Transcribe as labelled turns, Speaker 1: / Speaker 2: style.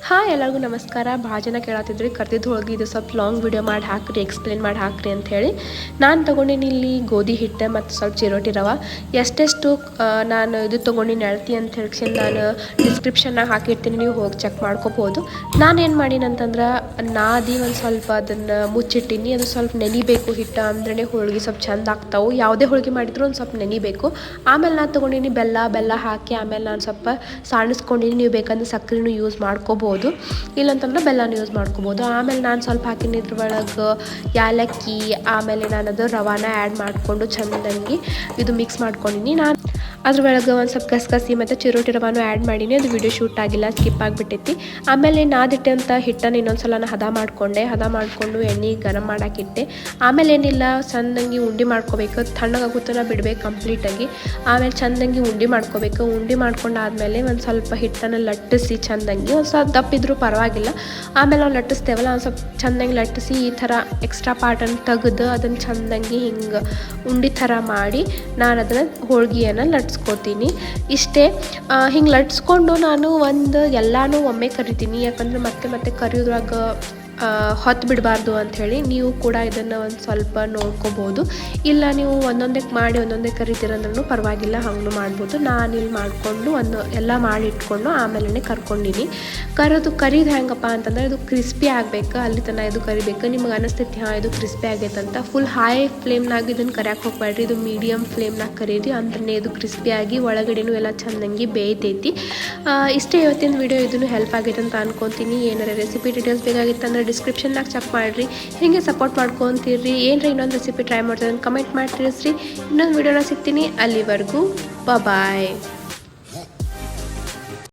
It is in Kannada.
Speaker 1: ಹಾಯ್ ಎಲ್ಲರಿಗೂ ನಮಸ್ಕಾರ. ಭಾಳ ಜನ ಕೇಳತ್ತಿದ್ರಿ ಕರ್ದಿದ್ದು ಹೋಳ್ಗೆ ಇದು ಸ್ವಲ್ಪ ಲಾಂಗ್ ವಿಡಿಯೋ ಮಾಡಿ ಹಾಕ್ರಿ, ಎಕ್ಸ್ಪ್ಲೇನ್ ಮಾಡಿ ಹಾಕ್ರಿ ಅಂಥೇಳಿ. ನಾನು ತೊಗೊಂಡಿನಿ ಇಲ್ಲಿ ಗೋಧಿ ಹಿಟ್ಟು ಮತ್ತು ಸ್ವಲ್ಪ ಚಿರೋಟಿ ರವೆ. ಎಷ್ಟೆಷ್ಟು ನಾನು ಇದು ತೊಗೊಂಡಿನಿ ಅಳತಿ ಅಂತ ಹೇಳಿ ನಾನು ಡಿಸ್ಕ್ರಿಪ್ಷನ್ನಾಗ ಹಾಕಿರ್ತೀನಿ, ನೀವು ಹೋಗಿ ಚೆಕ್ ಮಾಡ್ಕೋಬೋದು. ನಾನೇನು ಮಾಡೀನಿ ಅಂತಂದ್ರೆ ನಾದಿ ಒಂದು ಸ್ವಲ್ಪ ಅದನ್ನು ಮುಚ್ಚಿಟ್ಟಿನಿ. ಅದು ಸ್ವಲ್ಪ ನೆನಿಬೇಕು ಹಿಟ್ಟು ಅಂದ್ರೆ ಹೋಳ್ಗೆ ಸ್ವಲ್ಪ ಚೆಂದ ಆಗ್ತಾವೆ. ಯಾವುದೇ ಹೋಳ್ಗೆ ಮಾಡಿದ್ರು ಒಂದು ಸ್ವಲ್ಪ ನೆನಿಬೇಕು. ಆಮೇಲೆ ನಾನು ತೊಗೊಂಡಿನಿ ಬೆಲ್ಲ ಹಾಕಿ ಆಮೇಲೆ ನಾನು ಸ್ವಲ್ಪ ಸಾಣಿಸ್ಕೊಂಡಿನಿ. ನೀವು ಬೇಕಂದ್ರೆ ಸಕ್ಕರೆನೂ ಯೂಸ್ ಮಾಡ್ಕೋಬೋದು, ಇಲ್ಲಂತಂದ್ರೆ ಬೆಲ್ಲನೂ ಯೂಸ್ ಮಾಡ್ಕೋಬೋದು. ಆಮೇಲೆ ನಾನು ಸ್ವಲ್ಪ ಹಾಕಿನಿ ಇದ್ರ ಒಳಗೆ ಯಾಲಕ್ಕಿ, ಆಮೇಲೆ ನಾನು ಅದು ರವಾನ ಆ್ಯಡ್ ಮಾಡಿಕೊಂಡು ಚೆಂದಂಗಿ ಇದು ಮಿಕ್ಸ್ ಮಾಡ್ಕೊಂಡಿನಿ. ನಾನು ಅದ್ರ ಒಳಗೆ ಒಂದು ಸ್ವಲ್ಪ ಗಸಗಸಿ ಮತ್ತು ಚಿರೋಟಿ ರವಾನು ಆ್ಯಡ್ ಮಾಡೀನಿ. ಅದು ವಿಡಿಯೋ ಶೂಟ್ ಆಗಿಲ್ಲ, ಸ್ಕಿಪ್ ಆಗಿಬಿಟ್ಟೈತಿ. ಆಮೇಲೆ ನಾದಿಟ್ಟಂಥ ಹಿಟ್ಟನ್ನು ಇನ್ನೊಂದು ಸಲ ಹದ ಮಾಡಿಕೊಂಡು ಎಣ್ಣೆ ಗರಂ ಮಾಡಾಕಿಟ್ಟೆ. ಆಮೇಲೆ ಏನಿಲ್ಲ, ಚೆಂದಂಗಿ ಉಂಡೆ ಮಾಡ್ಕೋಬೇಕು. ತಣ್ಣಗಾಗುತ್ತನ ಬಿಡಬೇಕು ಕಂಪ್ಲೀಟಾಗಿ. ಆಮೇಲೆ ಚೆಂದಂಗಿ ಉಂಡೆ ಮಾಡ್ಕೋಬೇಕು. ಉಂಡೆ ಮಾಡ್ಕೊಂಡಾದ್ಮೇಲೆ ಒಂದು ಸ್ವಲ್ಪ ಹಿಟ್ಟನ್ನು ಲಟ್ಟಿಸಿ ಚೆಂದಂಗಿ, ಒಂದು ಸ್ವಲ್ಪ ದಪ್ಪಿದ್ರೂ ಪರವಾಗಿಲ್ಲ. ಆಮೇಲೆ ನಾವು ಲಟ್ಟಿಸ್ತೇವಲ್ಲ, ಒಂದು ಸ್ವಲ್ಪ ಚೆಂದಂಗಿ ಲಟ್ಟಿಸಿ ಈ ಥರ ಎಕ್ಸ್ಟ್ರಾ ಪಾರ್ಟನ್ನು ತೆಗೆದು ಅದನ್ನು ಚೆಂದಂಗಿ ಹಿಂಗೆ ಉಂಡೆ ಥರ ಮಾಡಿ ನಾನು ಅದನ್ನು ಹೋಳ್ಗೆಯನ್ನು ಲಟ್ಸ್ಕೊತೀನಿ. ಇಷ್ಟೇ. ಹಿಂಗೆ ಲಟ್ಸ್ಕೊಂಡು ನಾನು ಎಲ್ಲನೂ ಒಮ್ಮೆ ಕರಿತೀನಿ, ಯಾಕಂದ್ರೆ ಮತ್ತೆ ಕರಿಯೋದ್ರಾಗ ಹೊತ್ತು ಬಿಡಬಾರ್ದು ಅಂಥೇಳಿ. ನೀವು ಕೂಡ ಇದನ್ನು ಒಂದು ಸ್ವಲ್ಪ ನೋಡ್ಕೋಬೋದು. ಇಲ್ಲ ನೀವು ಒಂದೊಂದೇ ಕರಿತೀರಂದ್ರೂ ಪರವಾಗಿಲ್ಲ, ಹಂಗೂ ಮಾಡ್ಬೋದು. ನಾನಿಲ್ಲಿ ಮಾಡಿಕೊಂಡು ಎಲ್ಲ ಮಾಡಿ ಇಟ್ಕೊಂಡು ಆಮೇಲೆ ಕರ್ಕೊಂಡಿನಿ. ಕರಿದು ಹೆಂಗಪ್ಪ ಅಂತಂದ್ರೆ ಇದು ಕ್ರಿಸ್ಪಿ ಆಗಬೇಕು, ಅಲ್ಲಿ ತನಕ ಇದು ಕರಿಬೇಕು. ನಿಮ್ಗೆ ಅನಿಸ್ತೈತಿ ಇದು ಕ್ರಿಸ್ಪಿ ಆಗೈತೆ ಅಂತ. ಫುಲ್ ಹೈ ಫ್ಲೇಮ್ನಾಗ ಇದನ್ನು ಕರಿಯಕ್ಕೆ ಹೋಗ್ಬೇಡ್ರಿ, ಇದು ಮೀಡಿಯಮ್ ಫ್ಲೇಮ್ನಾಗ ಕರೀರಿ, ಅಂದ್ರೆ ಇದು ಕ್ರಿಸ್ಪಿಯಾಗಿ ಒಳಗಡೆನೂ ಎಲ್ಲ ಚೆಂದಂಗಿ ಬೇಯ್ತೈತಿ. ಇಷ್ಟೇ ಇವತ್ತಿನ ವಿಡಿಯೋ. ಇದನ್ನು ಹೆಲ್ಪ್ ಆಗೈತೆ ಅಂತ ಅನ್ಕೊತೀನಿ. ಏನಾರ ರೆಸಿಪಿ ಡೀಟೇಲ್ಸ್ ಬೇಕಾಗಿತ್ತಂದ್ರೆ ಡಿಸ್ಕ್ರಿಪ್ಷನ್ನಾಗ ಚೆಕ್ ಮಾಡಿರಿ. ಹೀಗೆ ಸಪೋರ್ಟ್ ಮಾಡ್ಕೊತೀರಿ. ಏನರ ಇನ್ನೊಂದು ರೆಸಿಪಿ ಟ್ರೈ ಮಾಡ್ತೀನಿ ಕಮೆಂಟ್ ಮಾಡಿ ತಿಳಿಸ್ರಿ. ಇನ್ನೊಂದು ವಿಡಿಯೋನ ಸಿಗ್ತೀನಿ. ಅಲ್ಲಿವರೆಗೂ ಬಾಯ್.